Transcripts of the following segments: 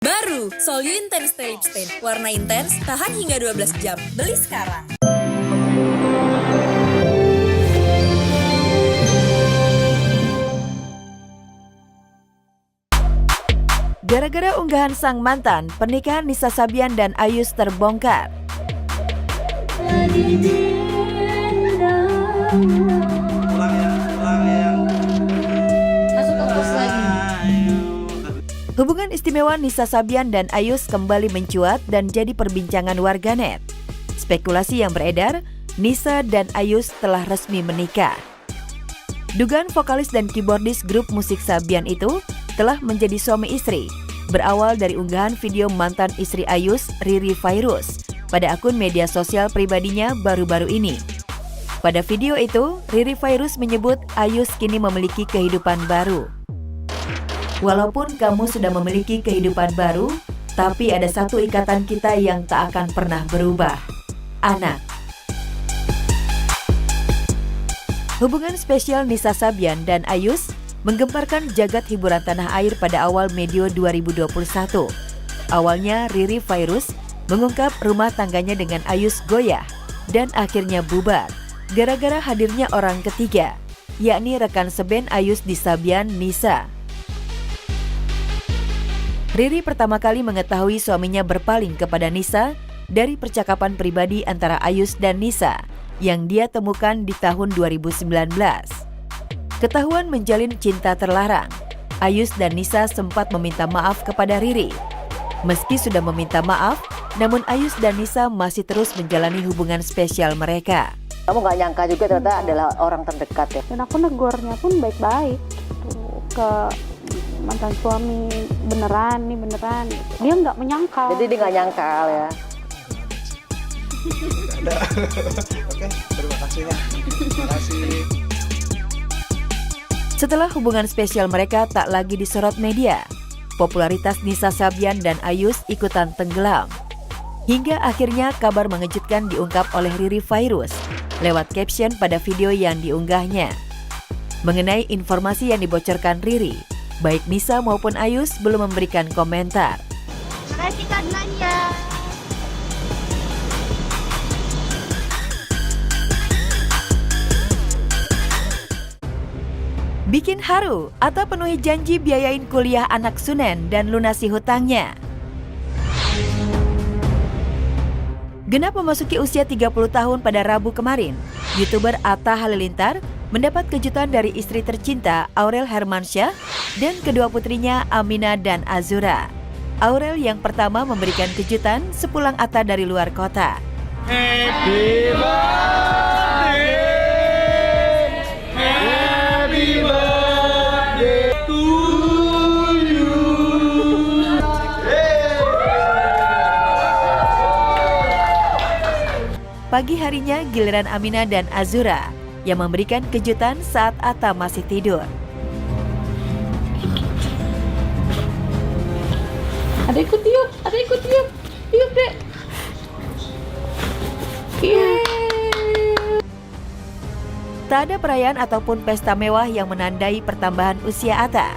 Baru, Solyu Intense Stay Lip Stain. Warna intens, tahan hingga 12 jam. Beli sekarang. Gara-gara unggahan sang mantan, pernikahan Nisa Sabian dan Ayus terbongkar. Hubungan istimewa Nisa Sabian dan Ayus kembali mencuat dan jadi perbincangan warganet. Spekulasi yang beredar, Nisa dan Ayus telah resmi menikah. Dugaan vokalis dan keyboardis grup musik Sabian itu telah menjadi suami istri, berawal dari unggahan video mantan istri Ayus, Riri Fairuz, pada akun media sosial pribadinya baru-baru ini. Pada video itu, Riri Fairuz menyebut Ayus kini memiliki kehidupan baru. Walaupun kamu sudah memiliki kehidupan baru, tapi ada satu ikatan kita yang tak akan pernah berubah. Anak. Hubungan spesial Nisa Sabian dan Ayus menggemparkan jagat hiburan tanah air pada awal medio 2021. Awalnya Riri Fairuz mengungkap rumah tangganya dengan Ayus goyah dan akhirnya bubar gara-gara hadirnya orang ketiga, yakni rekan seband Ayus di Sabian, Nisa. Riri pertama kali mengetahui suaminya berpaling kepada Nisa dari percakapan pribadi antara Ayus dan Nisa yang dia temukan di tahun 2019. Ketahuan menjalin cinta terlarang, Ayus dan Nisa sempat meminta maaf kepada Riri. Meski sudah meminta maaf, namun Ayus dan Nisa masih terus menjalani hubungan spesial mereka. Kamu nggak nyangka juga ternyata adalah orang terdekat ya? Dan aku negornya pun baik-baik gitu, ke mantan suami, beneran gitu. Dia nggak menyangkal. Jadi dia nggak nyangkal ya? Oke, terima kasih ya. Terima kasih. Setelah hubungan spesial mereka tak lagi disorot media, popularitas Nisa Sabian dan Ayus ikutan tenggelam. Hingga akhirnya kabar mengejutkan diungkap oleh Riri Fairuz lewat caption pada video yang diunggahnya. Mengenai informasi yang dibocorkan Riri, baik Nisa maupun Ayus belum memberikan komentar. Makasih Kak Nanya. Bikin haru, Atta penuhi janji biayain kuliah anak Sunen dan lunasi hutangnya. Genap memasuki usia 30 tahun pada Rabu kemarin, YouTuber Atta Halilintar mendapat kejutan dari istri tercinta Aurel Hermansyah dan kedua putrinya Amina dan Azura. Aurel yang pertama memberikan kejutan sepulang Atta dari luar kota. Happy birthday, happy birthday to you. Pagi harinya giliran Amina dan Azura yang memberikan kejutan saat Atta masih tidur. Ada ikut tiup, tiup dek. Tak ada perayaan ataupun pesta mewah yang menandai pertambahan usia Atta.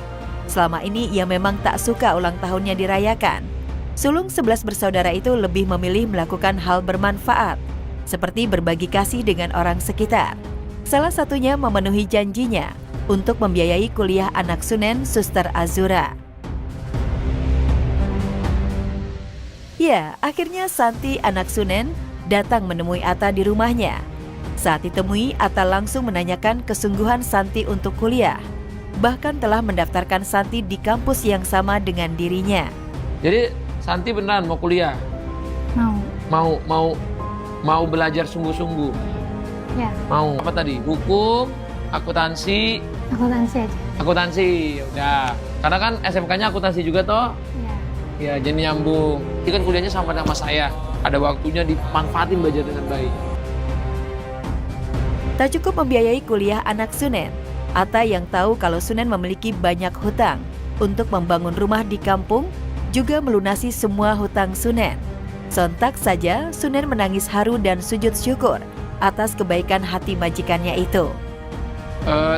Selama ini ia memang tak suka ulang tahunnya dirayakan. Sulung 11 bersaudara itu lebih memilih melakukan hal bermanfaat, seperti berbagi kasih dengan orang sekitar. Salah satunya memenuhi janjinya untuk membiayai kuliah anak Sunen Suster Azura. Ya, akhirnya Santi anak Sunen datang menemui Atta di rumahnya. Saat ditemui, Atta langsung menanyakan kesungguhan Santi untuk kuliah. Bahkan telah mendaftarkan Santi di kampus yang sama dengan dirinya. Jadi Santi beneran mau kuliah? Mau belajar sungguh-sungguh? Ya. Mau apa tadi? Hukum, akuntansi? Akuntansi aja. Akuntansi, udah. Karena kan SMK-nya akuntansi juga toh? Ya. Ya, jadi nyambung. Ini kan kuliahnya sama dengan saya. Ada waktunya dimanfaatin belajar dengan baik. Tak cukup membiayai kuliah anak Sunen, Atta yang tahu kalau Sunen memiliki banyak hutang untuk membangun rumah di kampung, juga melunasi semua hutang Sunen. Sontak saja Sunen menangis haru dan sujud syukur atas kebaikan hati majikannya itu.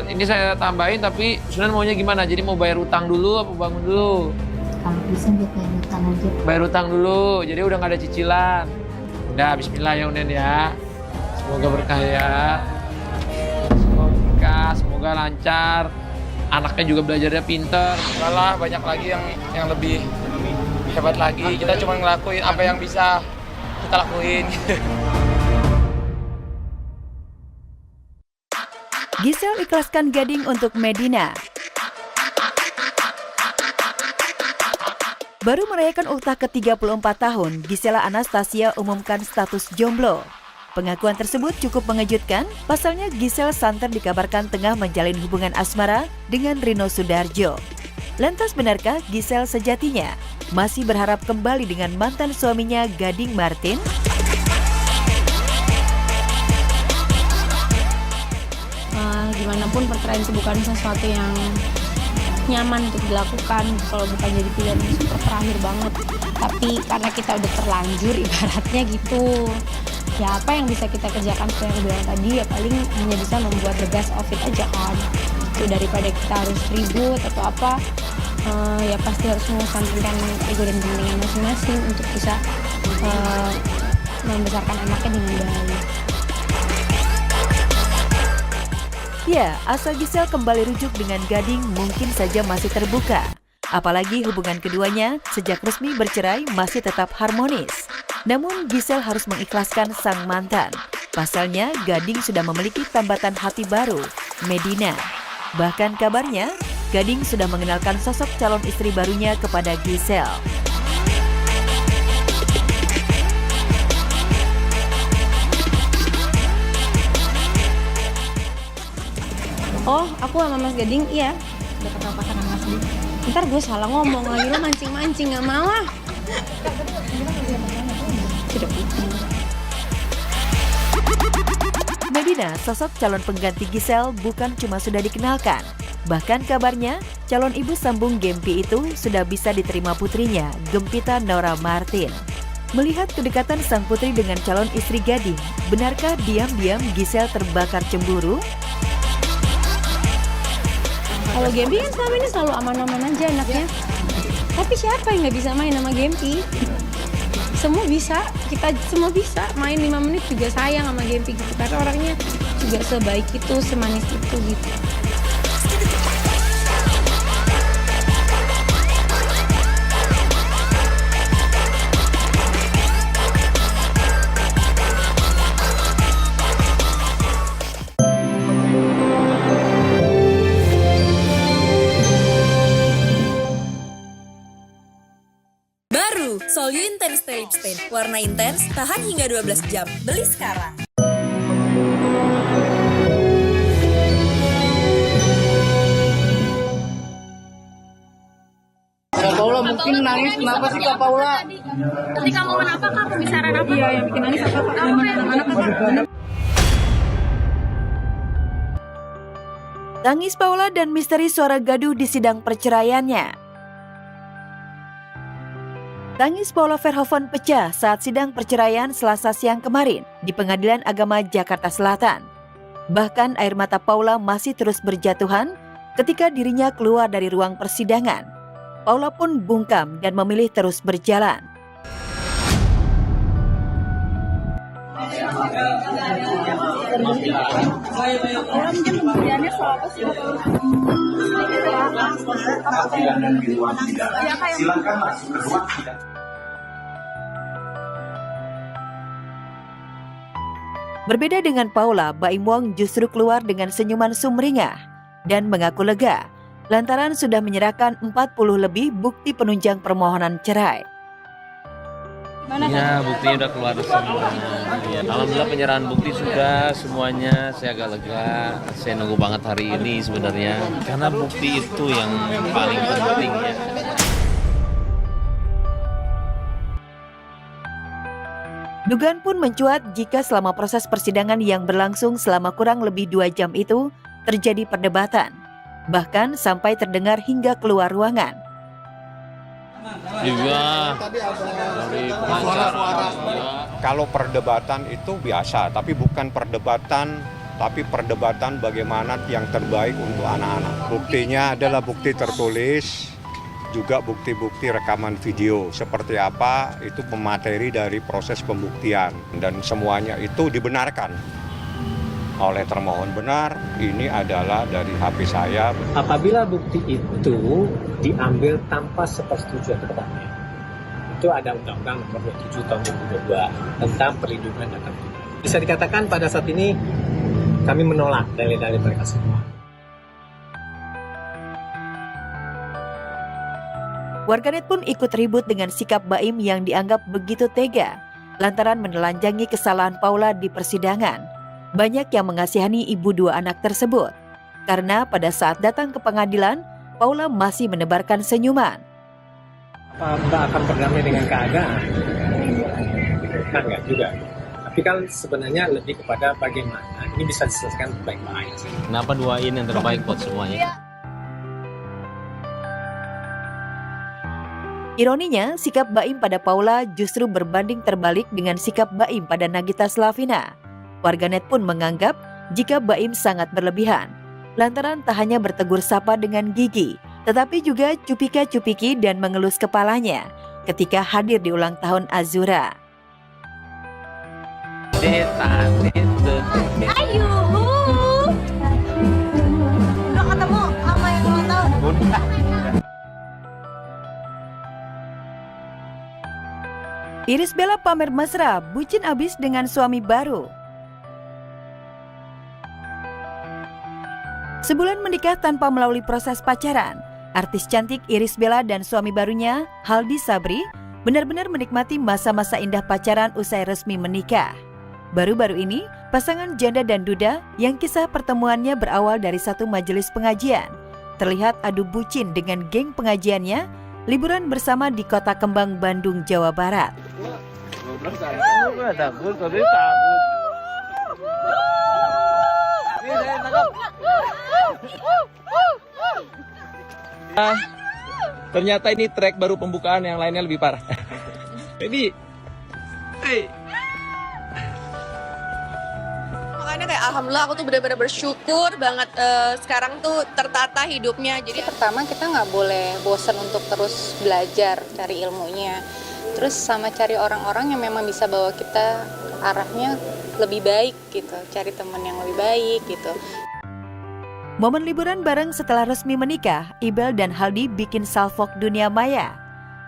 Ini saya tambahin, tapi Sunan maunya gimana? Jadi mau bayar utang dulu apa bangun dulu? Kalau bisa dia kayak hutang aja. Bayar utang dulu, jadi udah nggak ada cicilan. Udah, bismillah ya Unen ya. Semoga berkah ya. Semoga berkah, semoga lancar. Anaknya juga belajarnya pinter. Malah banyak lagi yang lebih hebat lagi. Kita cuma ngelakuin apa yang bisa kita lakuin. Giselle ikhlaskan gading untuk Medina. Baru merayakan ultah ke-34 tahun, Gisela Anastasia umumkan status jomblo. Pengakuan tersebut cukup mengejutkan, pasalnya Giselle santer dikabarkan tengah menjalin hubungan asmara dengan Rino Sudarjo. Lantas benarkah Giselle sejatinya masih berharap kembali dengan mantan suaminya Gading Martin? Gimana pun perceraian itu bukan sesuatu yang nyaman untuk dilakukan kalau bukan jadi pilihan yang super terakhir banget. Tapi karena kita udah terlanjur ibaratnya gitu, ya apa yang bisa kita kerjakan seperti yang aku bilang tadi, ya paling hanya bisa membuat the best of it aja kan. Itu daripada kita harus ribut atau apa, ya pasti harus mengesampingkan ego dan kepentingan masing-masing untuk bisa membesarkan anaknya dengan baik. Ya, asa Giselle kembali rujuk dengan Gading mungkin saja masih terbuka. Apalagi hubungan keduanya sejak resmi bercerai masih tetap harmonis. Namun Giselle harus mengikhlaskan sang mantan. Pasalnya Gading sudah memiliki tambatan hati baru, Medina. Bahkan kabarnya, Gading sudah mengenalkan sosok calon istri barunya kepada Giselle. Oh, aku sama Mas Gading, iya. Udah kenal pasangan Mas Gading. Ntar gue salah ngomong lagi, lo mancing-mancing, gak mau lah. Sudah putus. Medina, sosok calon pengganti Giselle bukan cuma sudah dikenalkan. Bahkan kabarnya, calon ibu sambung Gempi itu sudah bisa diterima putrinya, Gempita Nora Martin. Melihat kedekatan sang putri dengan calon istri Gading, benarkah diam-diam Giselle terbakar cemburu? Kalau Gempi kan selama ini selalu aman-aman aja anaknya. Tapi siapa yang nggak bisa main sama Gempi? Semua bisa, kita semua bisa. Main 5 menit juga sayang sama Gempi gitu. Karena orangnya juga sebaik itu, semanis itu gitu. Sol You Intense Stay Lip Stain. Warna intens, tahan hingga 12 jam. Beli sekarang. Kak Paula mungkin nangis, kenapa sih Kak Paula? Ketika momen apa Kak? Pembicaraan apa? Iya, yang bikin nangis apa? Anak-anak. Tangis Paula dan misteri suara gaduh di sidang perceraiannya. Tangis Paula Verhoeven pecah saat sidang perceraian Selasa siang kemarin di Pengadilan Agama Jakarta Selatan. Bahkan air mata Paula masih terus berjatuhan ketika dirinya keluar dari ruang persidangan. Paula pun bungkam dan memilih terus berjalan. Berbeda dengan Paula, Baim Wong justru keluar dengan senyuman sumringah dan mengaku lega lantaran sudah menyerahkan 40 lebih bukti penunjang permohonan cerai. Ya, buktinya udah keluar semua. Ya, alhamdulillah penyerahan bukti sudah semuanya. Saya agak lega. Saya nunggu banget hari ini sebenarnya karena bukti itu yang paling penting ya. Dugaan pun mencuat jika selama proses persidangan yang berlangsung selama kurang lebih 2 jam itu terjadi perdebatan, bahkan sampai terdengar hingga keluar ruangan. Iya, dari pengacara. Kalau perdebatan itu biasa, tapi bukan perdebatan, tapi perdebatan bagaimana yang terbaik untuk anak-anak. Buktinya adalah bukti tertulis juga bukti-bukti rekaman video seperti apa itu pemateri dari proses pembuktian, dan semuanya itu dibenarkan oleh termohon. Benar, ini adalah dari HP saya. Apabila bukti itu diambil tanpa sepersetujuan kepadanya, itu ada Undang-Undang Nomor 27 Tahun 2022 tentang perlindungan data pribadi. Bisa dikatakan pada saat ini kami menolak dalil-dalil mereka semua. Warganet pun ikut ribut dengan sikap Baim yang dianggap begitu tega lantaran menelanjangi kesalahan Paula di persidangan. Banyak yang mengasihani ibu dua anak tersebut karena pada saat datang ke pengadilan, Paula masih menebarkan senyuman. Apa Mbak akan berdamai dengan keadaan? Kan enggak juga. Tapi kan sebenarnya lebih kepada bagaimana ini bisa diselesaikan baik-baik. Kenapa doain yang terbaik buat semuanya? Ironinya, sikap Baim pada Paula justru berbanding terbalik dengan sikap Baim pada Nagita Slavina. Warganet pun menganggap jika Baim sangat berlebihan, lantaran tak hanya bertegur sapa dengan gigi, tetapi juga cupika-cupiki dan mengelus kepalanya ketika hadir di ulang tahun Azura. Ayu, udah ketemu sama yang ulang tahun? Irish Bella pamer mesra, bucin abis dengan suami baru. Sebulan menikah tanpa melalui proses pacaran, artis cantik Irish Bella dan suami barunya, Haldi Sabri, benar-benar menikmati masa-masa indah pacaran usai resmi menikah. Baru-baru ini, pasangan janda dan duda yang kisah pertemuannya berawal dari satu majelis pengajian, terlihat adu bucin dengan geng pengajiannya, liburan bersama di Kota Kembang, Bandung, Jawa Barat. Ternyata ini track baru pembukaan, yang lainnya lebih parah. Baby, hey. Makanya kayak alhamdulillah aku tuh benar-benar bersyukur banget sekarang tuh tertata hidupnya. Jadi Pertama kita nggak boleh bosan untuk terus belajar, cari ilmunya. Terus sama cari orang-orang yang memang bisa bawa kita arahnya lebih baik gitu. Cari teman yang lebih baik gitu. Momen liburan bareng setelah resmi menikah, Ibel dan Haldi bikin salfok dunia maya.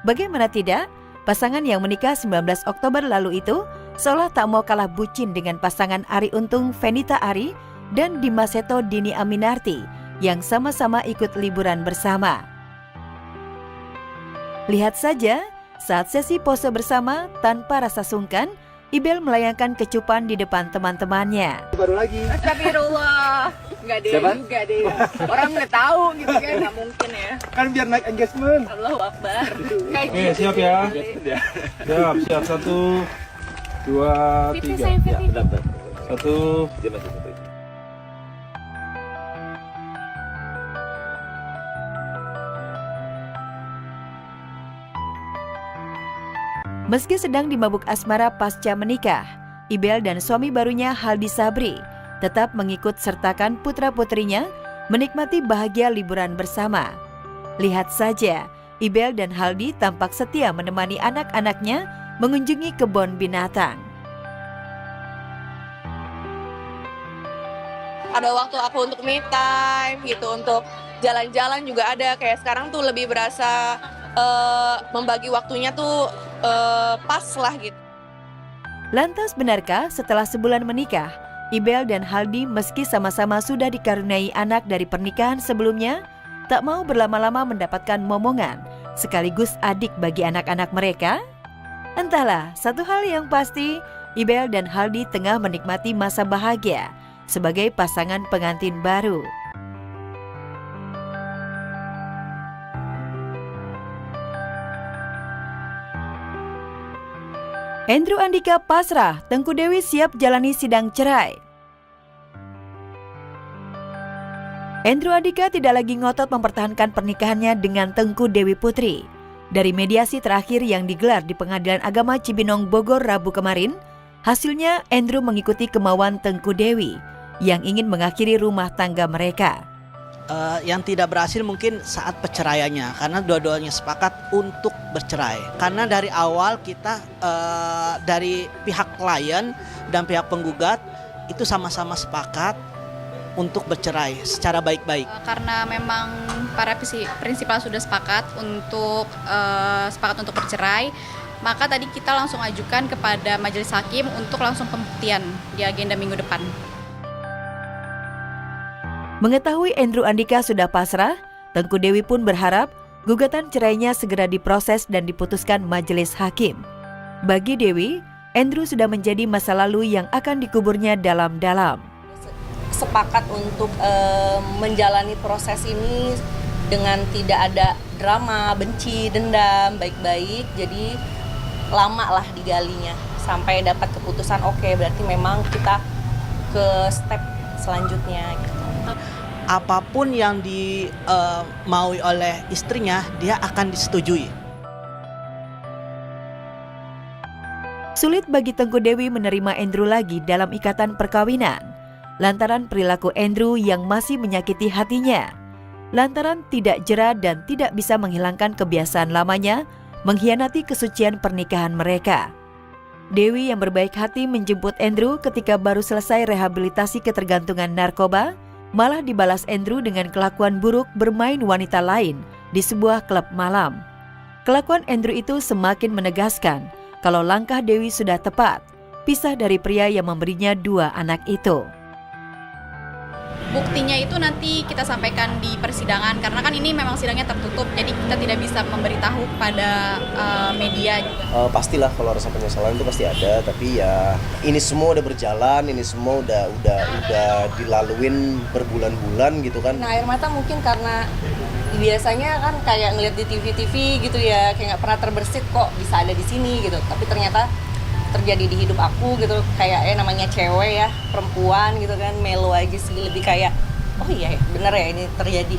Bagaimana tidak, pasangan yang menikah 19 Oktober lalu itu seolah tak mau kalah bucin dengan pasangan Arie Untung Fenita Arie dan Dimas Seto Dini Aminarti yang sama-sama ikut liburan bersama. Lihat saja, saat sesi pose bersama tanpa rasa sungkan, Ibel melayangkan kecupan di depan teman-temannya. Baru lagi. astagfirullah. Enggak deh, juga deh. Orang nggak tahu gitu kan, nggak mungkin ya. Kan biar naik engagement. Allahu Akbar. Siap ya. Siap, siap. 1, 2, 3. Ya, benar. 1. Meski sedang dimabuk asmara pasca menikah, Ibel dan suami barunya Haldi Sabri tetap mengikut sertakan putra-putrinya menikmati bahagia liburan bersama. Lihat saja, Ibel dan Haldi tampak setia menemani anak-anaknya mengunjungi kebun binatang. Ada waktu aku untuk me time gitu, untuk jalan-jalan juga ada. Kayak sekarang tuh lebih berasa membagi waktunya tuh pas lah gitu. Lantas benarkah setelah sebulan menikah, Ibel dan Haldi meski sama-sama sudah dikaruniai anak dari pernikahan sebelumnya, tak mau berlama-lama mendapatkan momongan sekaligus adik bagi anak-anak mereka? Entahlah, satu hal yang pasti, Ibel dan Haldi tengah menikmati masa bahagia sebagai pasangan pengantin baru. Andrew Andika pasrah, Tengku Dewi siap jalani sidang cerai. Andrew Andika tidak lagi ngotot mempertahankan pernikahannya dengan Tengku Dewi Putri. Dari mediasi terakhir yang digelar di Pengadilan Agama Cibinong, Bogor, Rabu kemarin, hasilnya Andrew mengikuti kemauan Tengku Dewi yang ingin mengakhiri rumah tangga mereka. Yang tidak berhasil mungkin saat perceraiannya, karena dua-duanya sepakat untuk bercerai. Karena dari awal kita dari pihak klien dan pihak penggugat itu sama-sama sepakat untuk bercerai secara baik-baik. Karena memang para prinsipal sudah sepakat untuk bercerai, maka tadi kita langsung ajukan kepada majelis hakim untuk langsung pembuktian di agenda minggu depan. Mengetahui Andrew Andika sudah pasrah, Tengku Dewi pun berharap gugatan cerainya segera diproses dan diputuskan majelis hakim. Bagi Dewi, Andrew sudah menjadi masa lalu yang akan dikuburnya dalam-dalam. Sepakat untuk menjalani proses ini dengan tidak ada drama, benci, dendam, baik-baik. Jadi lama lah digalinya sampai dapat keputusan oke, berarti memang kita ke step selanjutnya gitu. Apapun yang dimaui oleh istrinya, dia akan disetujui. Sulit bagi Tengku Dewi menerima Andrew lagi dalam ikatan perkawinan, lantaran perilaku Andrew yang masih menyakiti hatinya, lantaran tidak jera dan tidak bisa menghilangkan kebiasaan lamanya, mengkhianati kesucian pernikahan mereka. Dewi yang berbaik hati menjemput Andrew ketika baru selesai rehabilitasi ketergantungan narkoba, malah dibalas Andrew dengan kelakuan buruk bermain wanita lain di sebuah klub malam. Kelakuan Andrew itu semakin menegaskan kalau langkah Dewi sudah tepat, pisah dari pria yang memberinya 2 anak itu. Buktinya itu nanti kita sampaikan di persidangan, karena kan ini memang sidangnya tertutup, jadi kita tidak bisa memberitahu pada media juga. Pastilah kalau rasa penyesalan itu pasti ada, tapi ya ini semua udah berjalan, ini semua udah dilaluin berbulan-bulan gitu kan. Nah, air mata mungkin karena biasanya kan kayak ngeliat di TV-TV gitu ya, kayak nggak pernah terbersit kok bisa ada di sini gitu, tapi ternyata terjadi di hidup aku gitu. Kayak namanya cewek ya, perempuan gitu kan, melo aja sih, lebih kayak oh iya bener ya ini terjadi.